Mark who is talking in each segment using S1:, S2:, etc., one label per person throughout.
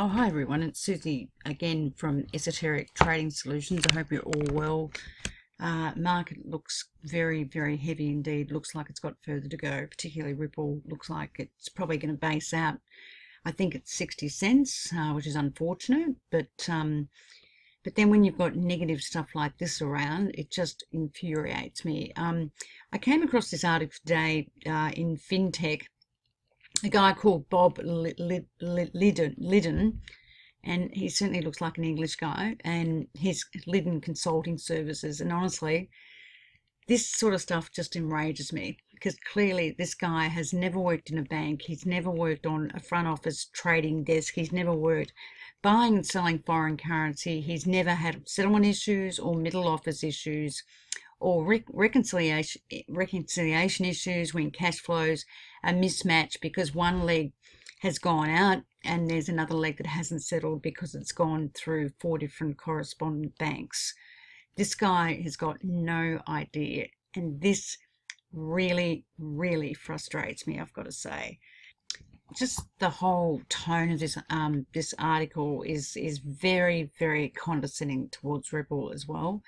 S1: Oh, hi everyone. It's Susie again from Esoteric Trading Solutions. I hope you're all well. Market looks very, very heavy indeed. Looks like it's got further to go, particularly Ripple. Looks like it's probably going to base out. I think it's 60 cents, which is unfortunate. But then when you've got negative stuff like this around, it just infuriates me. I came across this article today in Fintech. A guy called Bob Liddon, and he certainly looks like an English guy, and his Liddon Consulting Services. And honestly, this sort of stuff just enrages me because clearly this guy has never worked in a bank. He's never worked on a front office trading desk. He's never worked buying and selling foreign currency. He's never had settlement issues or middle office issues or reconciliation issues when cash flows are mismatched because one leg has gone out and there's another leg that hasn't settled because it's gone through 4 different correspondent banks. This guy has got no idea, and this really, really frustrates me, I've got to say. Just the whole tone of this article is very, very condescending towards Ripple as well.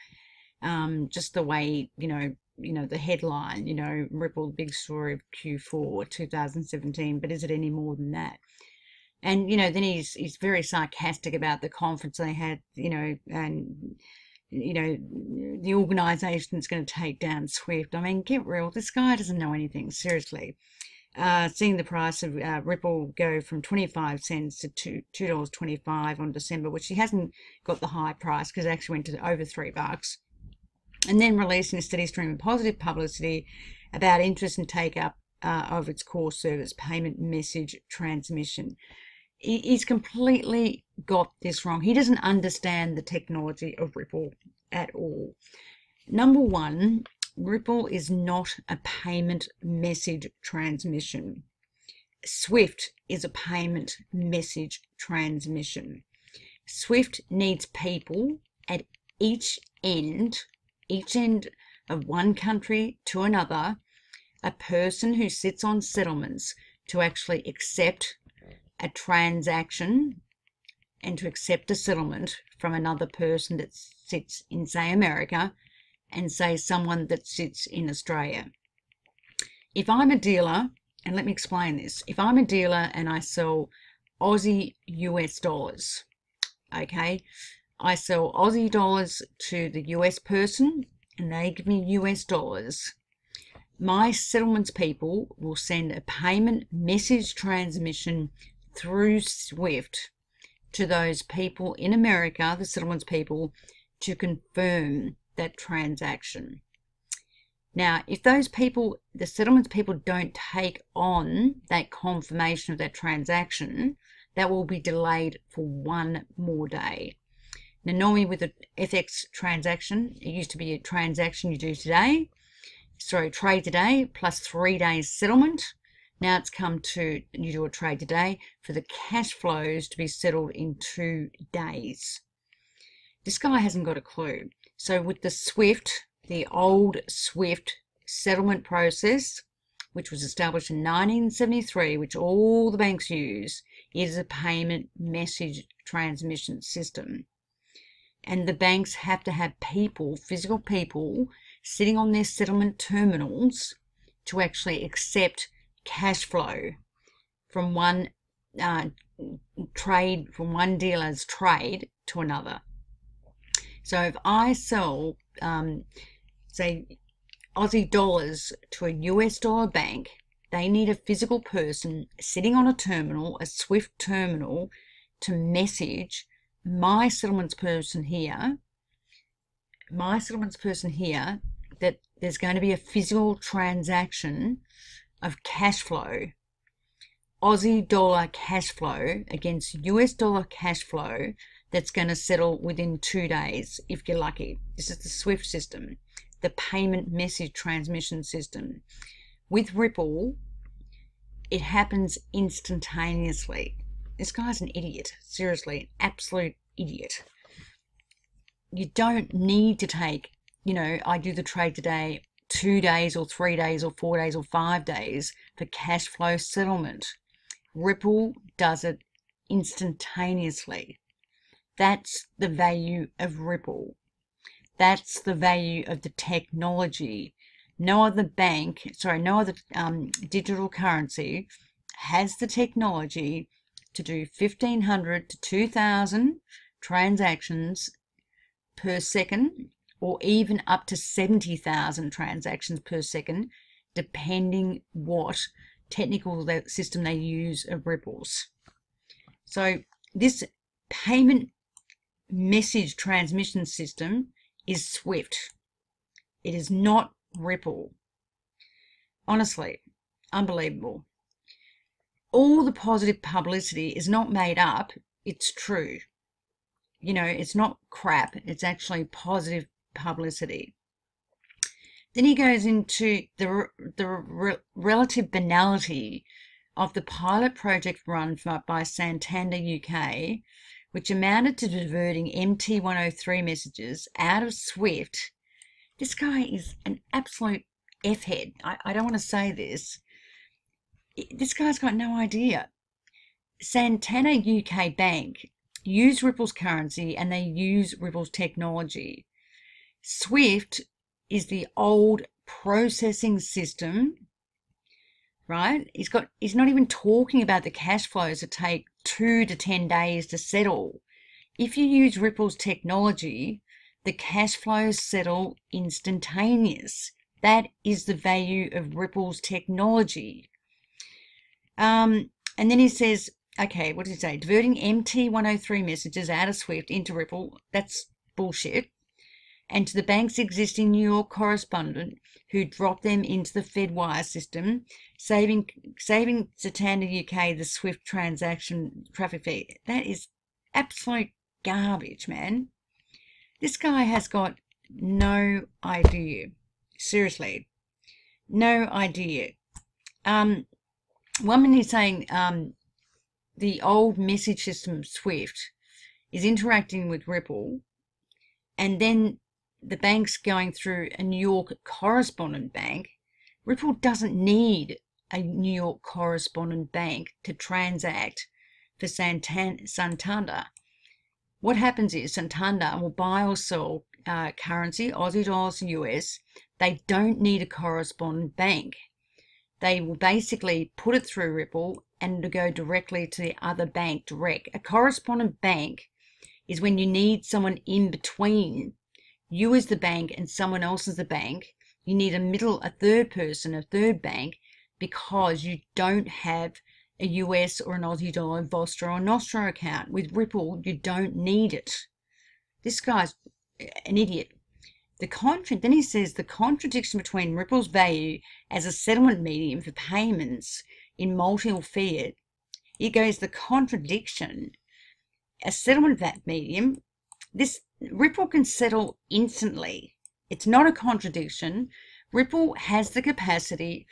S1: Just the way, the headline, Ripple, the big story of Q4 2017, but is it any more than that? And, then he's very sarcastic about the conference they had, and, the organisation that's going to take down Swift. I mean, get real. This guy doesn't know anything, seriously. Seeing the price of Ripple go from 25 cents to $2.25 on December, which he hasn't got the high price because it actually went to over $3. And then releasing a steady stream of positive publicity about interest and take-up of its core service, payment message transmission. He's completely got this wrong. He doesn't understand the technology of Ripple at all. Number one, Ripple is not a payment message transmission. Swift is a payment message transmission. Swift needs people at each end of one country to another, a person who sits on settlements to actually accept a transaction and to accept a settlement from another person that sits in, say, America, and say someone that sits in Australia. If I'm a dealer, and let me explain this, if I'm a dealer and I sell Aussie US dollars, okay, I sell Aussie dollars to the US person and they give me US dollars. My settlements people will send a payment message transmission through Swift to those people in America, the settlements people, to confirm that transaction. Now, if those people, the settlements people, don't take on that confirmation of that transaction, that will be delayed for 1 more day. Now, normally with an FX transaction, it used to be a transaction you do today, trade today, plus 3 days settlement. Now it's come to, you do a trade today for the cash flows to be settled in 2 days. This guy hasn't got a clue. So with the Swift, the old Swift settlement process, which was established in 1973, which all the banks use, is a payment message transmission system. And the banks have to have people, physical people, sitting on their settlement terminals to actually accept cash flow from one trade, from one dealer's trade to another. So if I sell, say, Aussie dollars to a US dollar bank, they need a physical person sitting on a terminal, a Swift terminal, to message my settlements person here that there's going to be a physical transaction of cash flow, Aussie dollar cash flow against US dollar cash flow that's going to settle within 2 days if you're lucky. This is the Swift system, the payment message transmission system. With Ripple, it happens instantaneously. This guy's an idiot, seriously, an absolute idiot. You don't need to take, I do the trade today, 2 days or 3 days or 4 days or 5 days for cash flow settlement. Ripple does it instantaneously. That's the value of Ripple. That's the value of the technology. No other digital currency has the technology to do 1,500 to 2,000 transactions per second, or even up to 70,000 transactions per second, depending what technical system they use of Ripples. So this payment message transmission system is Swift. It is not Ripple. Honestly, unbelievable. All the positive publicity is not made up, it's true. You know, it's not crap, it's actually positive publicity. Then he goes into the relative banality of the pilot project run by Santander UK, which amounted to diverting MT103 messages out of Swift. This guy is an absolute F-head. I don't want to say this. This guy's got no idea. Santander UK Bank use Ripple's currency and they use Ripple's technology. Swift is the old processing system, right? He's not even talking about the cash flows that take 2 to 10 days to settle. If you use Ripple's technology, the cash flows settle instantaneous. That is the value of Ripple's technology. And then he says, okay, what does he say? Diverting MT103 messages out of Swift into Ripple, that's bullshit. And to the bank's existing New York correspondent who dropped them into the FedWire system, saving Santander UK the Swift transaction traffic fee. That is absolute garbage, man. This guy has got no idea. Seriously, no idea. One minute he's saying the old message system Swift is interacting with Ripple, and then the bank's going through a New York correspondent bank. Ripple doesn't need a New York correspondent bank to transact for Santander. What happens is Santander will buy or sell currency, Aussie dollars, US. They don't need a correspondent bank. They will basically put it through Ripple and to go directly to the other bank direct. A correspondent bank is when you need someone in between you as the bank and someone else as the bank. You need a third person, a third bank, because you don't have a US or an Aussie dollar Vostro or Nostro account. With Ripple, you don't need it. This guy's an idiot. Then he says the contradiction between Ripple's value as a settlement medium for payments in multiple fiat. Here goes the contradiction. A settlement medium, this Ripple can settle instantly. It's not a contradiction. Ripple has the capacity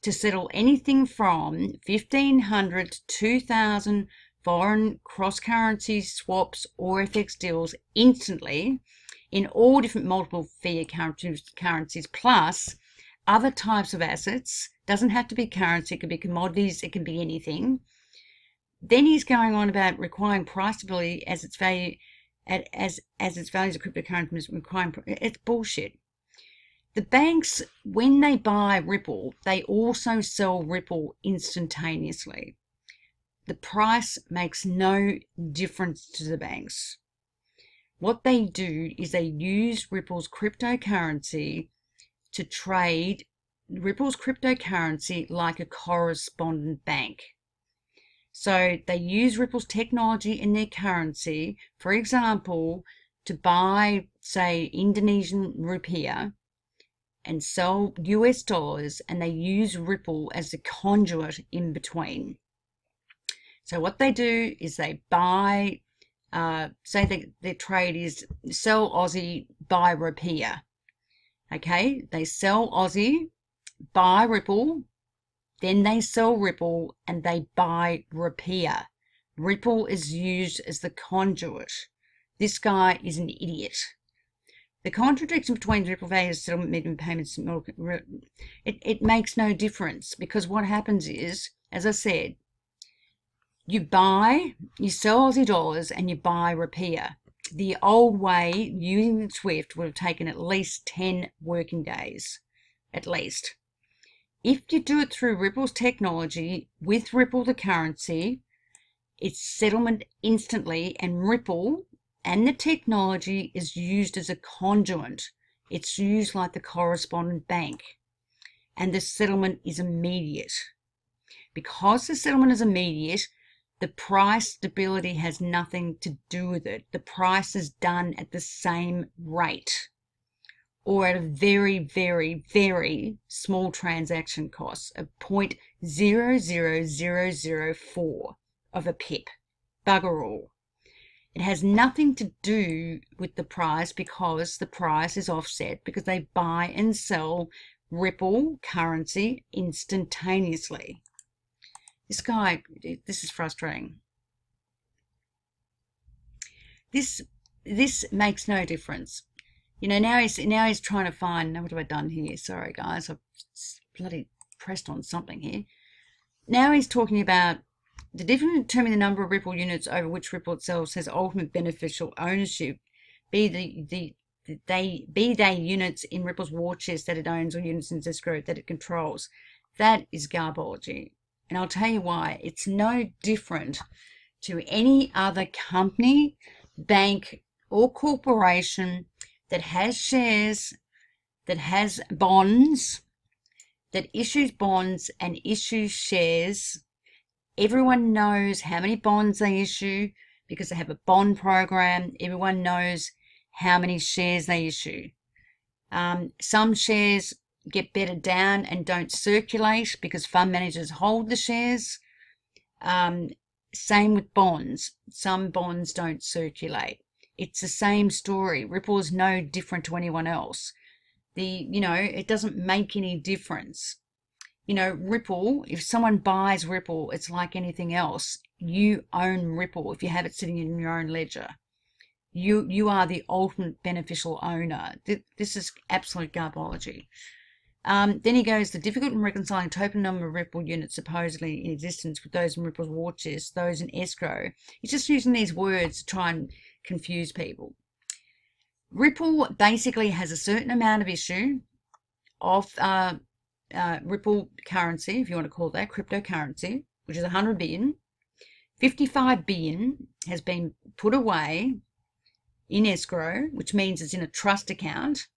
S1: to settle anything from 1,500 to 2,000 foreign cross-currency swaps or FX deals instantly in all different multiple fiat currencies, plus other types of assets. Doesn't have to be currency, it could be commodities, it can be anything. Then he's going on about requiring price stability as its value as its values of cryptocurrencies requiring. It's bullshit. The banks, when they buy Ripple, they also sell Ripple instantaneously. The price makes no difference to the banks. What they do is they use Ripple's cryptocurrency to trade Ripple's cryptocurrency like a correspondent bank. So they use Ripple's technology in their currency, for example, to buy, say, Indonesian rupiah and sell US dollars, and they use Ripple as the conduit in between. So what they do is they buy, say their trade is sell Aussie, buy rupiah. Okay, they sell Aussie, buy Ripple, then they sell Ripple and they buy rupiah. Ripple is used as the conduit. This guy is an idiot. The contradiction between Ripple value and settlement medium payments, it makes no difference, because what happens is, as I said, You sell Aussie dollars and you buy Rupiah. The old way, using Swift, would have taken at least 10 working days, at least. If you do it through Ripple's technology, with Ripple the currency, it's settlement instantly, and Ripple and the technology is used as a conduit. It's used like the correspondent bank, and the settlement is immediate. Because the settlement is immediate, the price stability has nothing to do with it. The price is done at the same rate, or at a very, very, very small transaction cost of 0.00004 of a pip. Bugger all. It has nothing to do with the price, because the price is offset because they buy and sell Ripple currency instantaneously. This guy, this is frustrating. This makes no difference. You know, now he's trying to find, what have I done here? Sorry guys, I've bloody pressed on something here. Now he's talking about the difference in determining the number of Ripple units over which Ripple itself has ultimate beneficial ownership, be they units in Ripple's war chest that it owns or units in escrow that it controls. That is garbology. And I'll tell you why. It's no different to any other company, bank, or corporation that has shares, that has bonds, that issues bonds and issues shares. Everyone knows how many bonds they issue because they have a bond program. Everyone knows how many shares they issue. Some shares get bettered down and don't circulate because fund managers hold the shares. Same with bonds. Some bonds don't circulate. It's the same story. Ripple is no different to anyone else. It doesn't make any difference. Ripple, if someone buys Ripple, it's like anything else. You own Ripple if you have it sitting in your own ledger. You are the ultimate beneficial owner. This is absolute garbology. Then he goes, the difficult in reconciling total number of Ripple units supposedly in existence with those in Ripple's war chest, those in escrow. He's just using these words to try and confuse people. Ripple basically has a certain amount of issue of Ripple currency, if you want to call that cryptocurrency, which is 100 billion. 55 billion has been put away in escrow, which means it's in a trust account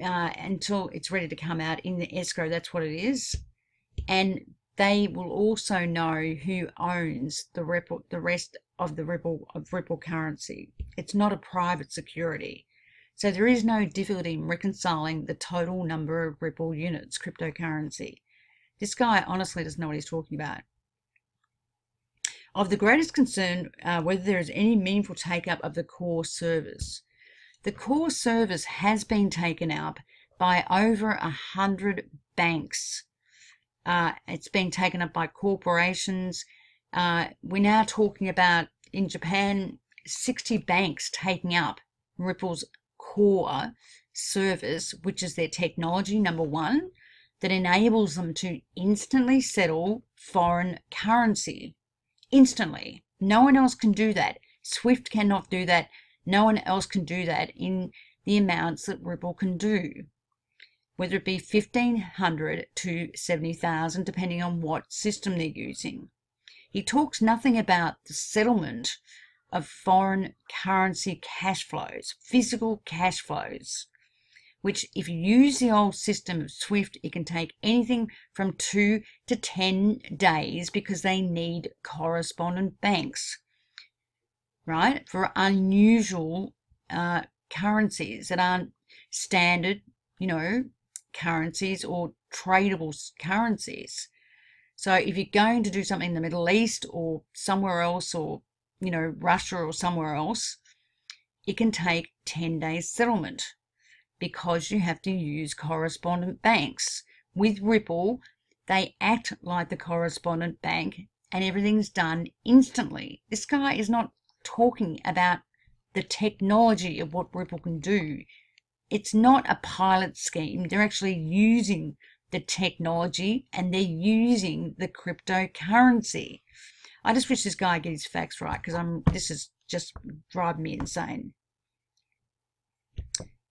S1: until it's ready to come out in the escrow. That's what it is. And they will also know who owns the rest of the Ripple currency. It's not a private security. So there is no difficulty in reconciling the total number of Ripple units, cryptocurrency. This guy honestly doesn't know what he's talking about. Of the greatest concern, whether there is any meaningful take-up of the core service. The core service has been taken up by over 100 banks. It's been taken up by corporations. We're now talking about, in Japan, 60 banks taking up Ripple's core service, which is their technology, number one, that enables them to instantly settle foreign currency. Instantly. No one else can do that. Swift cannot do that. No one else can do that in the amounts that Ripple can do, whether it be 1,500 to 70,000, depending on what system they're using. He talks nothing about the settlement of foreign currency cash flows, physical cash flows, which if you use the old system of Swift, it can take anything from 2 to 10 days because they need correspondent banks, right, for unusual currencies that aren't standard, currencies or tradable currencies. So if you're going to do something in the Middle East or somewhere else, or Russia or somewhere else, it can take 10 days settlement because you have to use correspondent banks. With Ripple, they act like the correspondent bank and everything's done instantly. This guy is not talking about the technology of what Ripple can do. It's not a pilot scheme. They're actually using the technology and they're using the cryptocurrency. I just wish this guy get his facts right, because this is just driving me insane.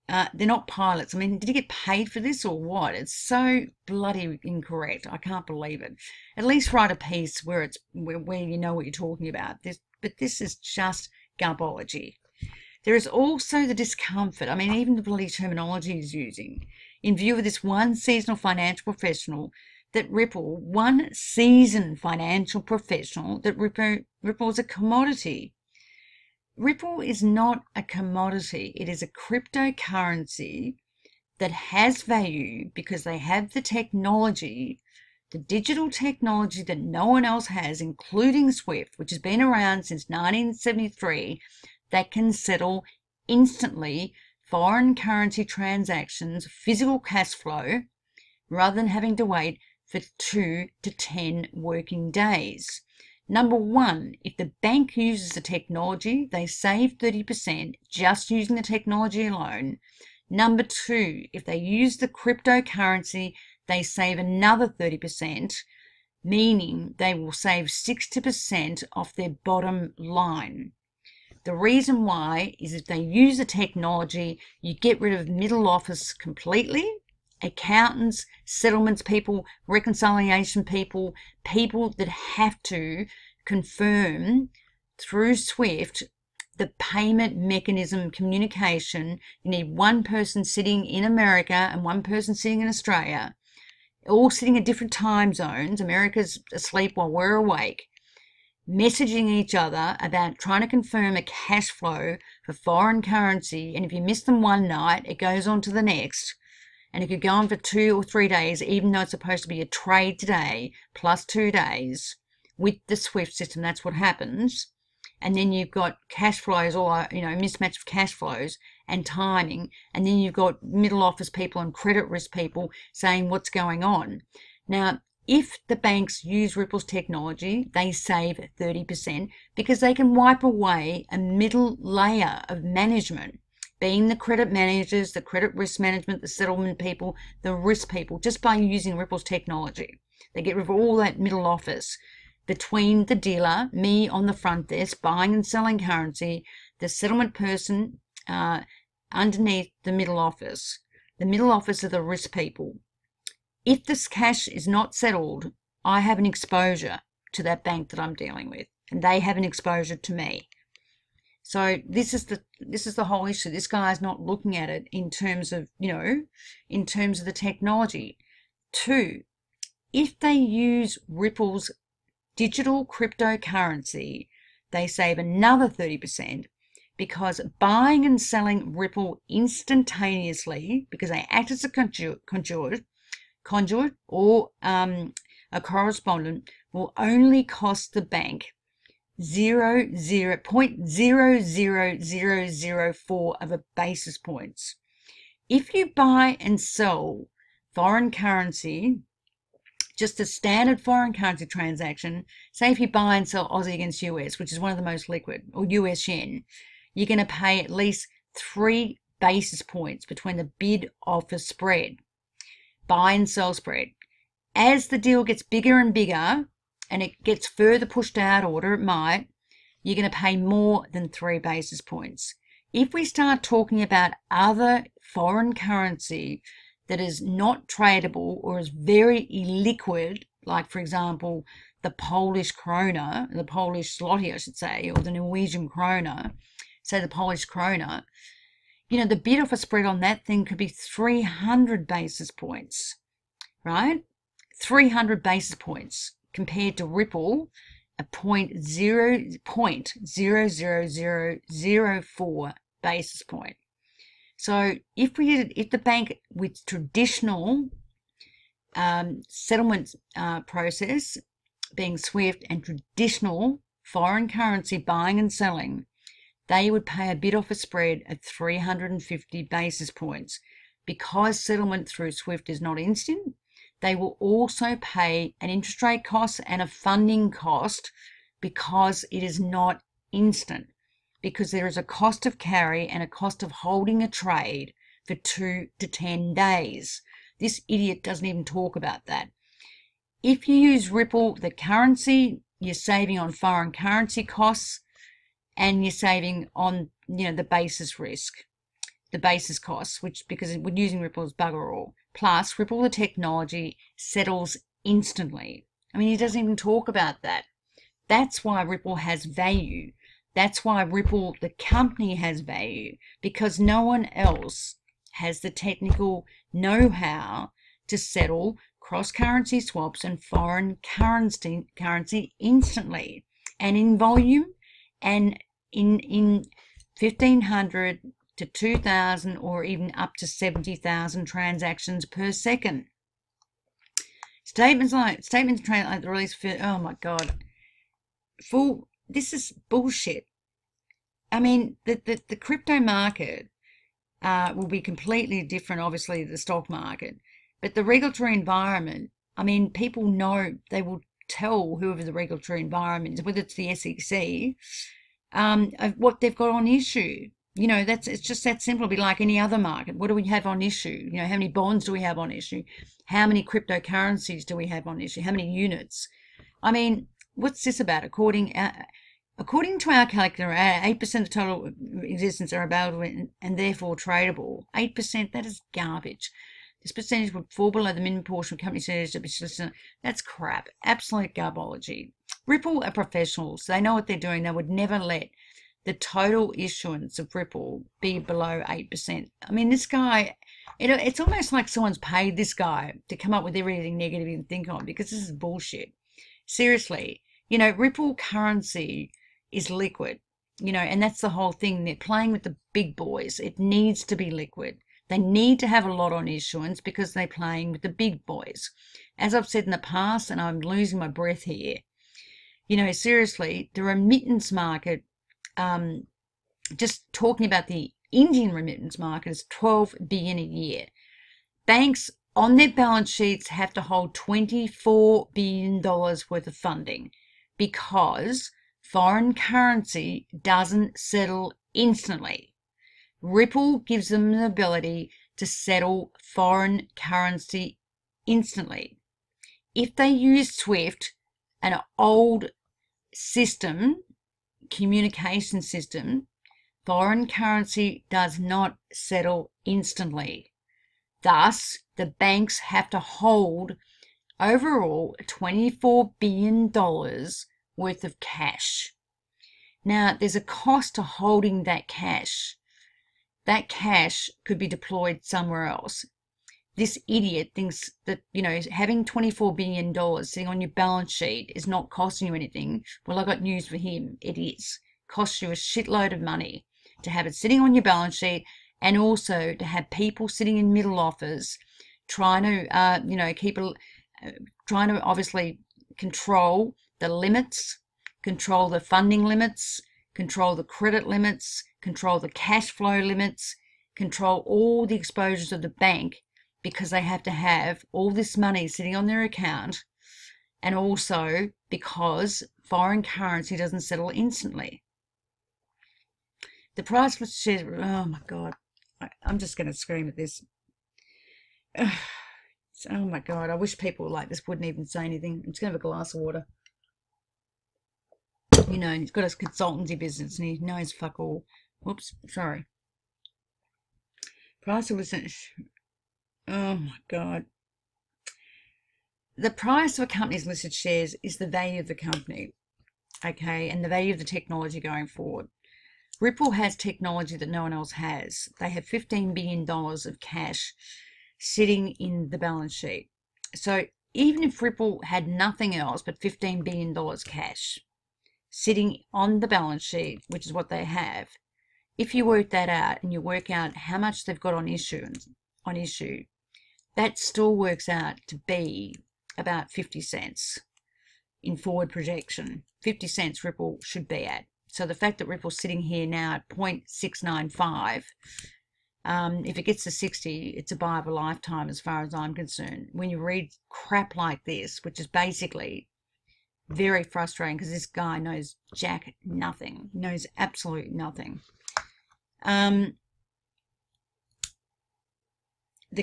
S1: They're not pilots. I mean, did he get paid for this or what? It's so bloody incorrect. I can't believe it. At least write a piece where where you know what you're talking about. But this is just garbology. There is also the discomfort. I mean, even the bloody terminology he's using. In view of this one seasonal financial professional that one seasoned financial professional that Ripple is a commodity. Ripple is not a commodity. It is a cryptocurrency that has value because they have the technology, the digital technology that no one else has, including SWIFT, which has been around since 1973, that can settle instantly foreign currency transactions, physical cash flow, rather than having to wait for 2 to 10 working days. Number one, if the bank uses the technology, they save 30% just using the technology alone. Number two, if they use the cryptocurrency, they save another 30%, meaning they will save 60% off their bottom line. The reason why is if they use the technology, you get rid of middle office completely. Accountants, settlements people, reconciliation people, people that have to confirm through SWIFT the payment mechanism communication. You need one person sitting in America and one person sitting in Australia, all sitting at different time zones. America's asleep while we're awake, messaging each other about trying to confirm a cash flow for foreign currency. And if you miss them one night, it goes on to the next. And it could go on for 2 or 3 days, even though it's supposed to be a trade today plus 2 days with the SWIFT system. That's what happens. And then you've got cash flows, or mismatch of cash flows and timing. And then you've got middle office people and credit risk people saying what's going on. Now, if the banks use Ripple's technology, they save 30% because they can wipe away a middle layer of management, being the credit managers, the credit risk management, the settlement people, the risk people, just by using Ripple's technology. They get rid of all that middle office between the dealer, me on the front desk, buying and selling currency, the settlement person underneath the middle office. The middle office are the risk people. If this cash is not settled, I have an exposure to that bank that I'm dealing with, and they have an exposure to me. So this is the whole issue. This guy's not looking at it in terms of, in terms of the technology. Two, if they use Ripple's digital cryptocurrency, they save another 30% because buying and selling Ripple instantaneously, because they act as a conduit or a correspondent, will only cost the bank 0.00004 of a basis points. If you buy and sell foreign currency, just a standard foreign currency transaction, say if you buy and sell Aussie against US, which is one of the most liquid, or US yen, you're going to pay at least 3 basis points between the bid offer spread, buy and sell spread. As the deal gets bigger and bigger, and it gets further pushed out, or it might, you're going to pay more than 3 basis points. If we start talking about other foreign currency that is not tradable or is very illiquid, like, for example, the Polish krona, the Polish zloty, I should say, or the Norwegian krona, say the Polish krona, the bid offer spread on that thing could be 300 basis points, right? 300 basis points. Compared to Ripple, a 0.00004 basis point. So if the bank with traditional settlement process being SWIFT and traditional foreign currency buying and selling, they would pay a bid offer spread of 350 basis points. Because settlement through SWIFT is not instant, they will also pay an interest rate cost and a funding cost because it is not instant, because there is a cost of carry and a cost of holding a trade for 2 to 10 days. This idiot doesn't even talk about that. If you use Ripple, the currency you're saving on foreign currency costs, and you're saving on, the basis risk, the basis costs, which, because we're using Ripple as bugger all. Plus, Ripple, the technology, settles instantly. I mean, he doesn't even talk about that. That's why Ripple has value. That's why Ripple, the company, has value, because no one else has the technical know-how to settle cross-currency swaps and foreign currency instantly and in volume, and in 1,500 to 2,000 or even up to 70,000 transactions per second. Statements like the release. Oh my God, this is bullshit. I mean, the crypto market will be completely different, obviously, the stock market. But the regulatory environment, I mean, people know, they will tell whoever the regulatory environment is, whether it's the SEC, of what they've got on issue. It's just that simple. It'll be like any other market. What do we have on issue? How many bonds do we have on issue? How many cryptocurrencies do we have on issue? How many units? I mean, what's this about? According to our calculator, 8% of total existence are available and therefore tradable. 8%, that is garbage. This percentage would fall below the minimum portion of company shares to be listed. That's crap. Absolute garbology. Ripple are professionals. They know what they're doing. They would never let the total issuance of Ripple be below 8%. I mean, this guy, it's almost like someone's paid this guy to come up with everything negative you can think of, because this is bullshit. Seriously, Ripple currency is liquid, and that's the whole thing. They're playing with the big boys. It needs to be liquid. They need to have a lot on issuance because they're playing with the big boys. As I've said in the past, and I'm losing my breath here, seriously, the remittance market, just talking about the Indian remittance market, is $12 billion a year. Banks on their balance sheets have to hold $24 billion worth of funding because foreign currency doesn't settle instantly. Ripple gives them the ability to settle foreign currency instantly. If they use SWIFT, an old system, communication system, foreign currency does not settle instantly. Thus, the banks have to hold overall $24 billion worth of cash. Now, there's a cost to holding that cash. That cash could be deployed somewhere else. This idiot thinks that, having $24 billion sitting on your balance sheet is not costing you anything. Well, I got news for him. It is. Costs you a shitload of money to have it sitting on your balance sheet, and also to have people sitting in middle office trying to, trying to obviously control the limits, control the funding limits, control the credit limits, control the cash flow limits, control all the exposures of the bank, because they have to have all this money sitting on their account, and also because foreign currency doesn't settle instantly. The price for shares, oh my God, I'm just going to scream at this. Oh my God, I wish people like this wouldn't even say anything. I'm just going to have a glass of water. He's got a consultancy business and he knows fuck all. Whoops, sorry. Price of oh my God. The price of a company's listed shares is the value of the company, okay, and the value of the technology going forward. Ripple has technology that no one else has. They have $15 billion of cash sitting in the balance sheet. So even if Ripple had nothing else but $15 billion cash sitting on the balance sheet, which is what they have, if you work that out and you work out how much they've got on issue, that still works out to be about 50 cents in forward projection. 50 cents Ripple should be at. So the fact that Ripple's sitting here now at 0.695, if it gets to 60, it's a buy of a lifetime as far as I'm concerned. When you read crap like this, which is basically very frustrating because this guy knows jack nothing, knows absolute nothing. The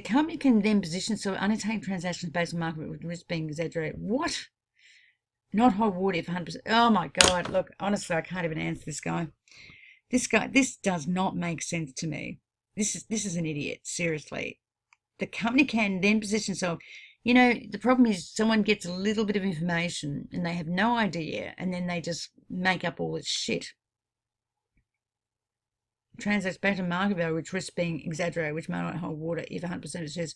S1: company can then position so undertake transactions based on market with risk being exaggerated. What? not hot water if 100%. Oh my God, look, honestly, I can't even answer this guy. This does not make sense to me. This is an idiot, seriously. The company can then position itself. The problem is someone gets a little bit of information and they have no idea, and then they just make up all this shit. Translates back to market value, which risks being exaggerated, which may not hold water if 100% of shares.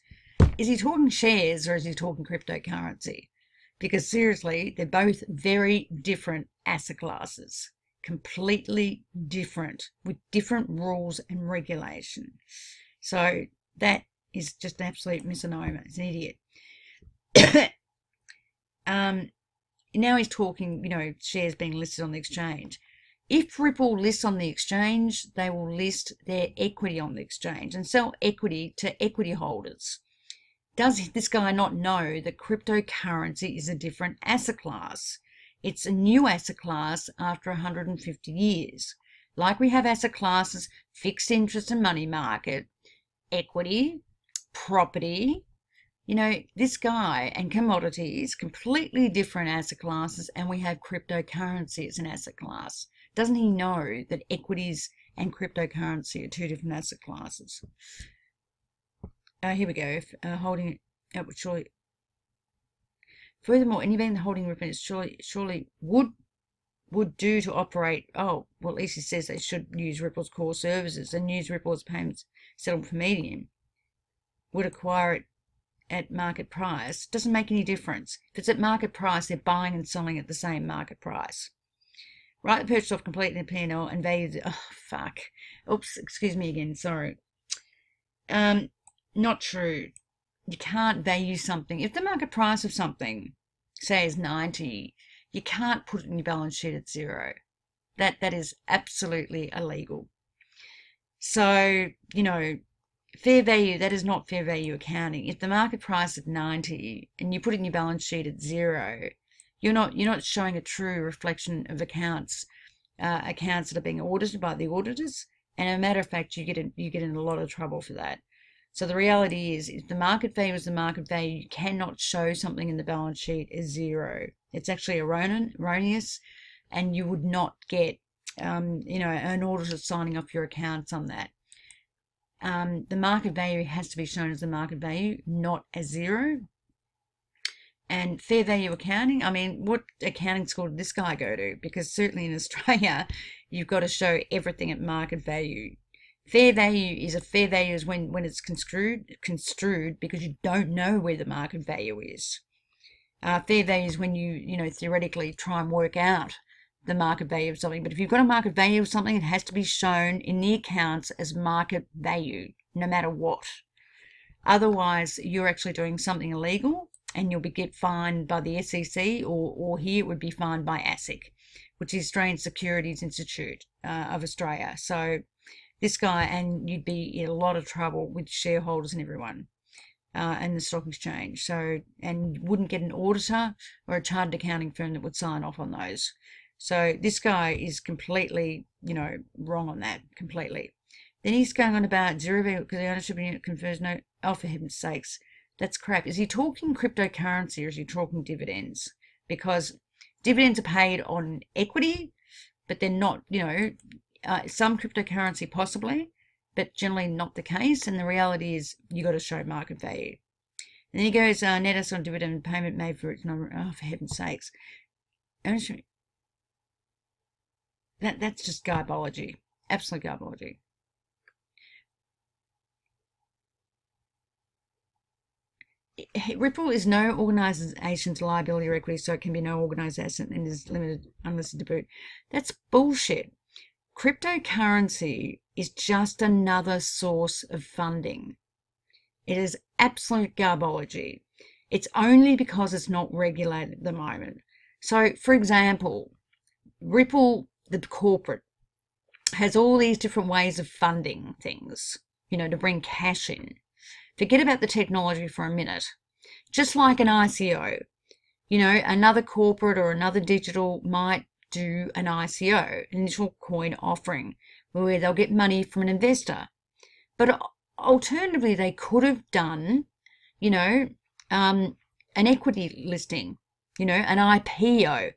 S1: Is he talking shares or is he talking cryptocurrency? Because seriously, they're both very different asset classes, completely different, with different rules and regulation. So that is just an absolute misnomer. It's an idiot. Now he's talking, shares being listed on the exchange. If Ripple lists on the exchange, they will list their equity on the exchange and sell equity to equity holders. Does this guy not know that cryptocurrency is a different asset class? It's a new asset class after 150 years. Like we have asset classes, fixed interest and money market, equity, property, this guy and commodities, completely different asset classes, and we have cryptocurrency as an asset class. Doesn't he know that equities and cryptocurrency are two different asset classes? Here we go. Holding it would surely. Furthermore, any bank holding Ripple surely would do to operate. Oh, well, at least he says they should use Ripple's core services and use Ripple's payments settled for medium. Would acquire it at market price. Doesn't make any difference. If it's at market price, they're buying and selling at the same market price. Write the purchase off completely in P&L and value. Oh, fuck. Oops, excuse me again. Sorry. Not true. You can't value something. If the market price of something, say, is 90, you can't put it in your balance sheet at 0. That is absolutely illegal. So, fair value, that is not fair value accounting. If the market price is 90 and you put it in your balance sheet at 0, you're not showing a true reflection of accounts that are being audited by the auditors. And as a matter of fact, you get in a lot of trouble for that. So the reality is, if the market value is the market value, you cannot show something in the balance sheet as 0. It's actually erroneous, and you would not get, an auditor signing off your accounts on that. The market value has to be shown as the market value, not as 0. And fair value accounting, I mean, what accounting school did this guy go to? Because certainly in Australia, you've got to show everything at market value. Fair value is when it's construed because you don't know where the market value is. Fair value is when you theoretically try and work out the market value of something. But if you've got a market value of something, it has to be shown in the accounts as market value, no matter what. Otherwise, you're actually doing something illegal, and you'll get fined by the SEC, or here it would be fined by ASIC, which is Australian Securities Institute of Australia. So this guy, and you'd be in a lot of trouble with shareholders and everyone, and the stock exchange. So, and you wouldn't get an auditor or a chartered accounting firm that would sign off on those. So this guy is completely, wrong on that, completely. Then he's going on about zero value because the ownership unit confers no. Oh, for heaven's sakes, that's crap. Is he talking cryptocurrency or is he talking dividends? Because dividends are paid on equity, but they're not, some cryptocurrency possibly, but generally not the case. And the reality is you got to show market value. And then he goes, net asset on dividend payment made for its number. Oh, for heaven's sakes. That's just garbology. Absolute garbology. Ripple is no organization's liability or equity, so it can be no organization and is limited unlisted to boot. That's bullshit. Cryptocurrency is just another source of funding. It is absolute garbology. It's only because it's not regulated at the moment. So, for example, Ripple, the corporate, has all these different ways of funding things, to bring cash in. Forget about the technology for a minute. Just like an ICO, another corporate or another digital might do an ICO, initial coin offering, where they'll get money from an investor. But alternatively, they could have done, an equity listing an IPO,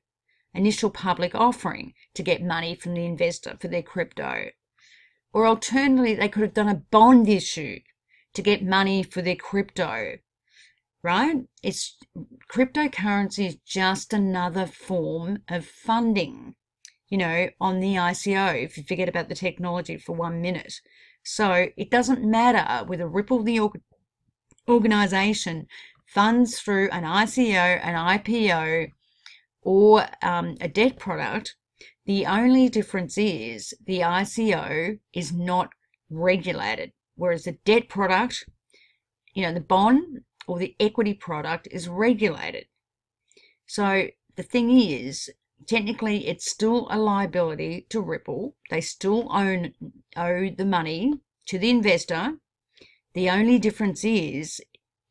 S1: initial public offering, to get money from the investor for their crypto. Or alternatively, they could have done a bond issue to get money for their crypto, right? Cryptocurrency is just another form of funding, on the ICO, if you forget about the technology for 1 minute. So it doesn't matter whether Ripple, the organization, funds through an ICO, an IPO, or a debt product. The only difference is the ICO is not regulated, whereas the debt product, the bond or the equity product, is regulated. So the thing is, technically, it's still a liability to Ripple. They still owe the money to the investor. The only difference is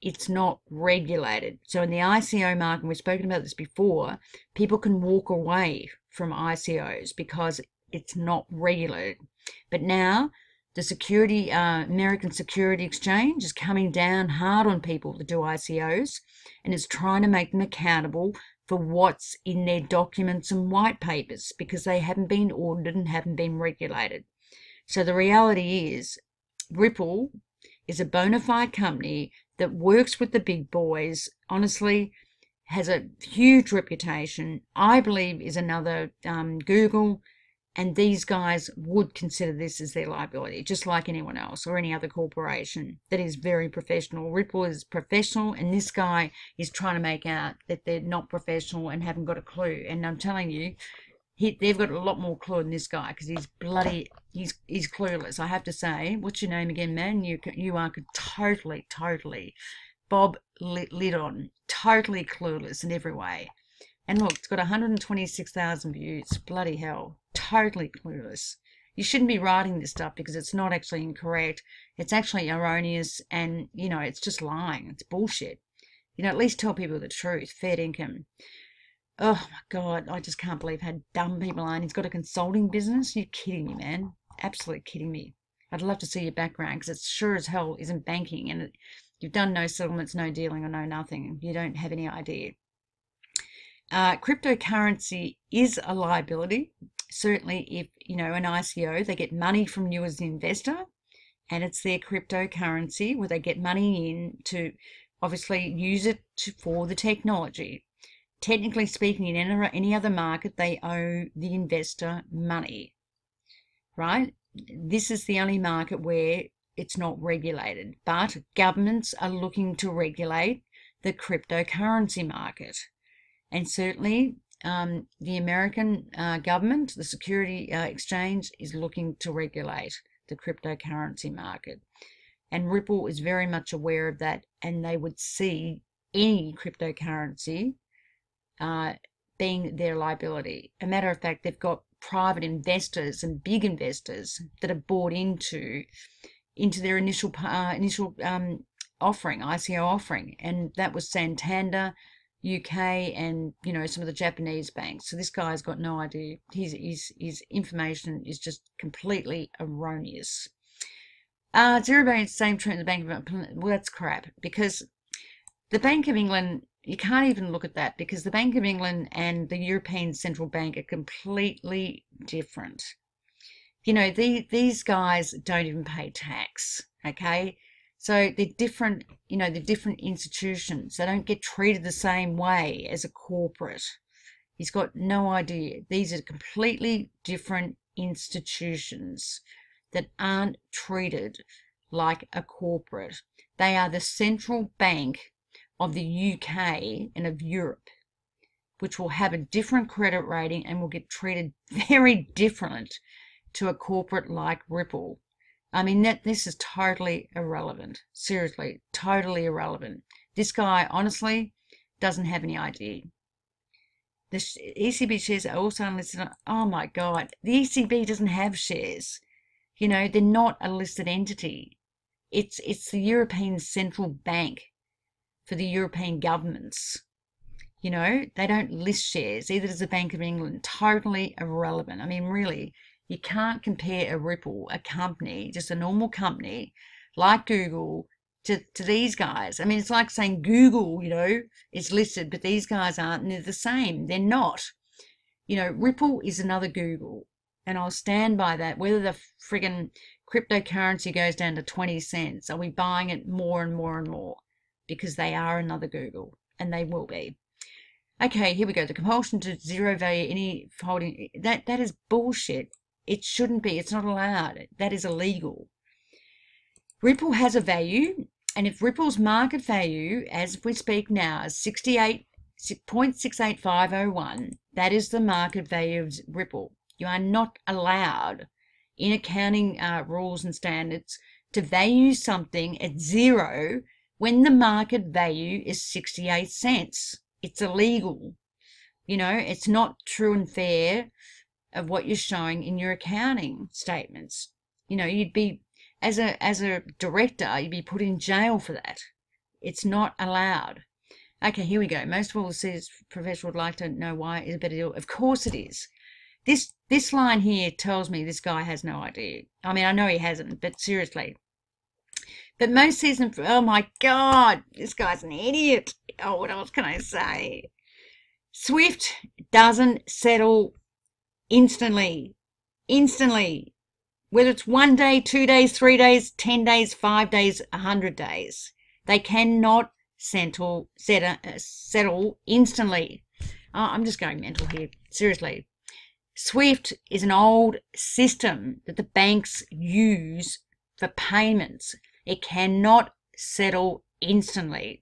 S1: it's not regulated. So in the ICO market, we've spoken about this before, people can walk away from ICOs because it's not regulated. But now the American Security Exchange is coming down hard on people that do ICOs, and it's trying to make them accountable for what's in their documents and white papers, because they haven't been audited and haven't been regulated. So the reality is, Ripple is a bona fide company that works with the big boys, honestly, has a huge reputation, I believe is another Google, and these guys would consider this as their liability, just like anyone else or any other corporation that is very professional. Ripple is professional, and this guy is trying to make out that they're not professional and haven't got a clue. And I'm telling you, they've got a lot more clue than this guy, because he's clueless. I have to say, what's your name again, man? You are totally Bob Lidon, totally clueless in every way. And look, it's got 126,000 views. Bloody hell. Totally clueless. You shouldn't be writing this stuff because it's not actually incorrect. It's actually erroneous, and, it's just lying. It's bullshit. At least tell people the truth. Fair income. Oh, my God. I just can't believe how dumb people are. And he's got a consulting business. You're kidding me, man. Absolutely kidding me. I'd love to see your background, because it sure as hell isn't banking. And you've done no settlements, no dealing, or no nothing. You don't have any idea. Cryptocurrency is a liability. Certainly if, an ICO, they get money from you as the investor, and it's their cryptocurrency where they get money in to obviously use it for the technology. Technically speaking, in any other market, they owe the investor money, right? This is the only market where it's not regulated, but governments are looking to regulate the cryptocurrency market. And certainly the American government, the Security Exchange, is looking to regulate the cryptocurrency market. And Ripple is very much aware of that, and they would see any cryptocurrency being their liability. A matter of fact, they've got private investors and big investors that have bought into their initial offering, ICO offering, and that was Santander, UK, and some of the Japanese banks. So this guy's got no idea. His information is just completely erroneous. Zero balance, same trend in the Bank of England. Well, that's crap, because the Bank of England, you can't even look at that, because the Bank of England and the European Central Bank are completely different. These guys don't even pay tax, okay? So they're different, they're different institutions. They don't get treated the same way as a corporate. He's got no idea. These are completely different institutions that aren't treated like a corporate. They are the central bank of the UK and of Europe, which will have a different credit rating and will get treated very different to a corporate like Ripple. I mean, this is totally irrelevant. Seriously, totally irrelevant. This guy, honestly, doesn't have any idea. The ECB shares are also unlisted. Oh my God, the ECB doesn't have shares. They're not a listed entity. It's the European Central Bank for the European governments. They don't list shares. Either does the Bank of England. Totally irrelevant. I mean, really. You can't compare a Ripple, a company, just a normal company like Google, to these guys. I mean, it's like saying Google, is listed, but these guys aren't, and they're the same. They're not. Ripple is another Google, and I'll stand by that. Whether the friggin' cryptocurrency goes down to 20 cents, are we buying it more and more and more? Because they are another Google, and they will be. Okay, here we go. The compulsion to zero value any holding, that is bullshit. It shouldn't be. It's not allowed. That is illegal. Ripple has a value, and if Ripple's market value, as we speak now, is 68.68501, that is the market value of Ripple. You are not allowed, in accounting rules and standards, to value something at zero when the market value is 68 cents. It's illegal. It's not true and fair of what you're showing in your accounting statements. You'd be, as a director, you'd be put in jail for that. It's not allowed. Okay, here we go. Most of all, says professional would like to know why it is a better deal. Of course it is. This line here tells me this guy has no idea. I mean, I know he hasn't, but seriously. But most seasoned, oh my God, this guy's an idiot. Oh, what else can I say? Swift doesn't settle instantly. Instantly. Whether it's 1 day, 2 days, 3 days, 10 days, 5 days, 100 days. They cannot settle instantly. Oh, I'm just going mental here. Seriously. Swift is an old system that the banks use for payments. It cannot settle instantly.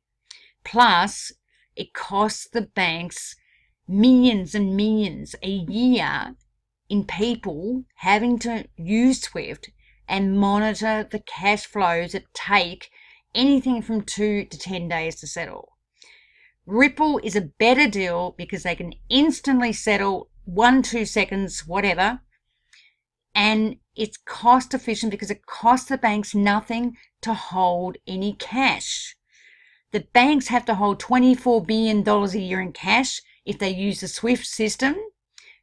S1: Plus, it costs the banks millions and millions a year in people having to use Swift and monitor the cash flows that take anything from 2 to 10 days to settle. Ripple is a better deal because they can instantly settle 1-2 seconds, whatever, and it's cost efficient because it costs the banks nothing to hold any cash. The banks have to hold $24 billion a year in cash if they use the SWIFT system.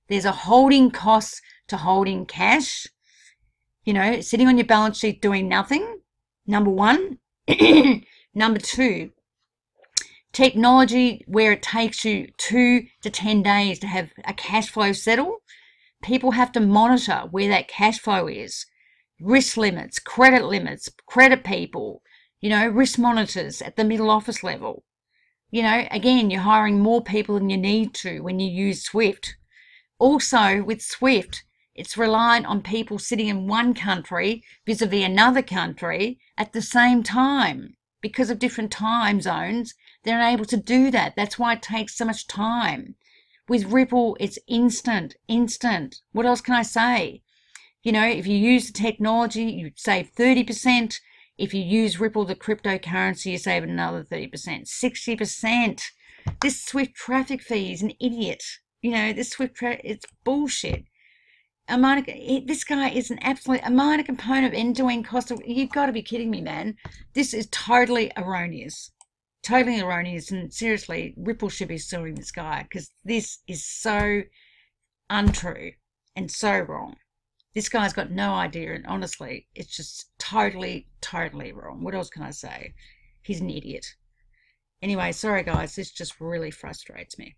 S1: There's a holding cost to holding cash, sitting on your balance sheet doing nothing, number one. Number two, technology where it takes you 2 to 10 days to have a cash flow settle. People have to monitor where that cash flow is. Risk limits, credit people, risk monitors at the middle office level. Again, you're hiring more people than you need to when you use Swift. Also, with Swift, it's reliant on people sitting in one country vis-a-vis another country at the same time. Because of different time zones, they're unable to do that. That's why it takes so much time. With Ripple, it's instant. What else can I say? If you use the technology, you save 30%. If you use Ripple, the cryptocurrency, you save another 30%, 60%. This Swift traffic fee is an idiot. This Swift it's bullshit. This guy is a minor component of end-to-end cost of, you've got to be kidding me, man. This is totally erroneous. Totally erroneous, and seriously, Ripple should be suing this guy because this is so untrue and so wrong. This guy's got no idea, and honestly, it's just totally wrong. What else can I say? He's an idiot. Anyway, sorry guys, this just really frustrates me.